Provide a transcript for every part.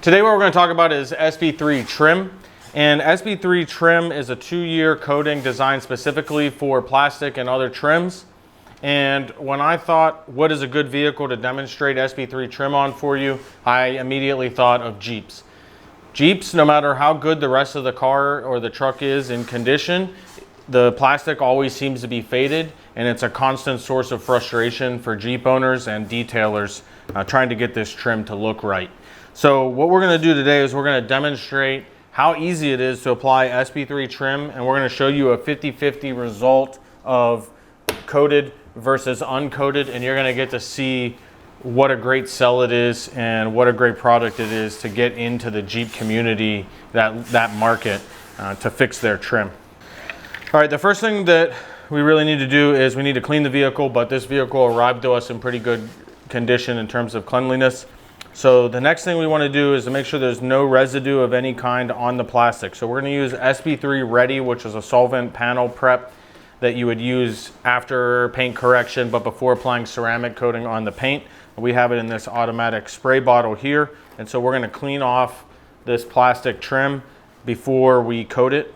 Today what we're going to talk about is SB3 Trim. And SB3 Trim is a 2-year coating designed specifically for plastic and other trims. And when I thought, what is a good vehicle to demonstrate SB3 Trim on for you, I immediately thought of Jeeps. Jeeps, no matter how good the rest of the car or the truck is in condition, the plastic always seems to be faded, and it's a constant source of frustration for Jeep owners and detailers trying to get this trim to look right. So what we're going to do today is we're going to demonstrate how easy it is to apply SB3 Trim, and we're going to show you a 50-50 result of coated versus uncoated, and you're going to get to see what a great sell it is and what a great product it is to get into the Jeep community, that market, to fix their trim. All right, the first thing that we really need to do is we need to clean the vehicle, but this vehicle arrived to us in pretty good condition in terms of cleanliness. So the next thing we want to do is to make sure there's no residue of any kind on the plastic. So we're going to use SB3 Ready, which is a solvent panel prep that you would use after paint correction but before applying ceramic coating on the paint. We have it in this automatic spray bottle here, and so we're going to clean off this plastic trim before we coat it.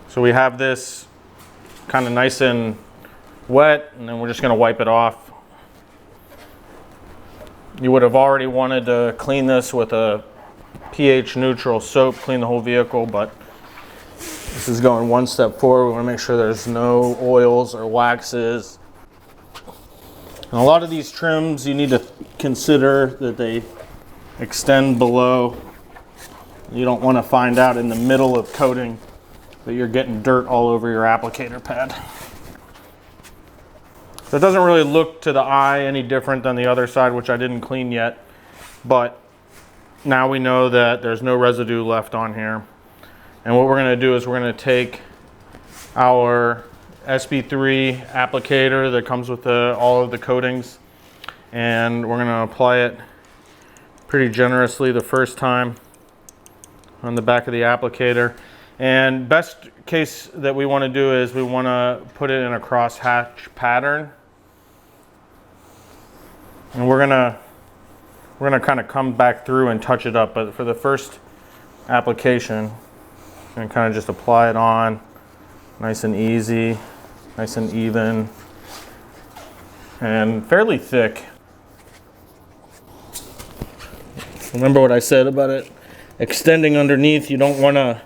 So we have this kind of nice and wet, and then we're just going to wipe it off. You would have already wanted to clean this with a pH neutral soap, clean the whole vehicle, but this is going one step forward. We want to make sure there's no oils or waxes. And a lot of these trims, you need to consider that they extend below. You don't want to find out in the middle of coating that you're getting dirt all over your applicator pad. So it doesn't really look to the eye any different than the other side, which I didn't clean yet, but now we know that there's no residue left on here. And what we're going to do is we're going to take our SB3 applicator that comes with all of the coatings, and we're going to apply it pretty generously the first time on the back of the applicator. And best case that we want to do is we want to put it in a cross-hatch pattern. And we're gonna kind of come back through and touch it up. But for the first application, I'm gonna kind of just apply it on nice and easy, nice and even, and fairly thick. Remember what I said about it extending underneath. You don't want to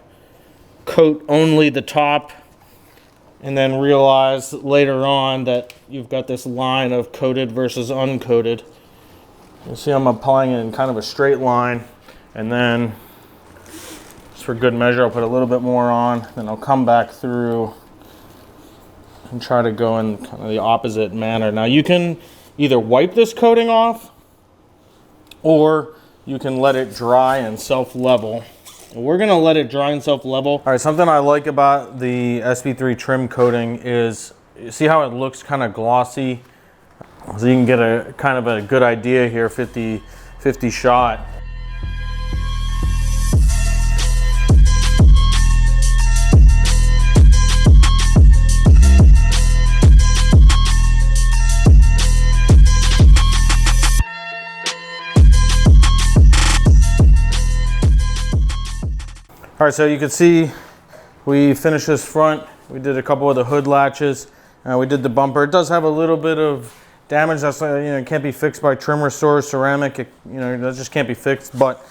coat only the top and then realize later on that you've got this line of coated versus uncoated. You see I'm applying it in kind of a straight line, and then just for good measure I'll put a little bit more on, then I'll come back through and try to go in kind of the opposite manner. Now you can either wipe this coating off or you can let it dry and self-level. We're gonna let it dry and self-level. All right, something I like about the SB3 Trim coating is, you see how it looks kind of glossy? So you can get a kind of a good idea here, 50-50 shot. All right, so you can see we finished this front. We did a couple of the hood latches. We did the bumper. It does have a little bit of damage that's, it can't be fixed by trim restore ceramic. That just can't be fixed. But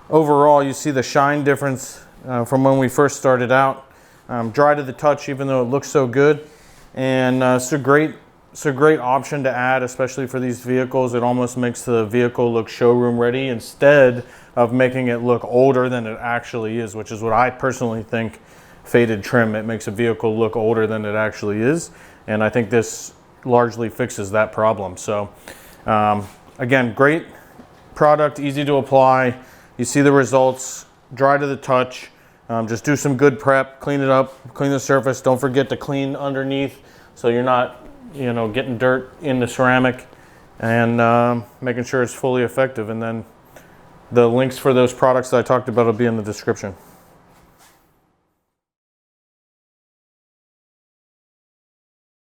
overall, you see the shine difference from when we first started out. Dry to the touch, even though it looks so good. And it's a great option to add, especially for these vehicles. It almost makes the vehicle look showroom ready instead of making it look older than it actually is, which is what I personally think faded trim. It makes a vehicle look older than it actually is. And I think this largely fixes that problem. So again, great product, easy to apply. You see the results, dry to the touch. Just do some good prep, clean it up, clean the surface. Don't forget to clean underneath so you're not getting dirt in the ceramic, and making sure it's fully effective. And then the links for those products that I talked about will be in the description.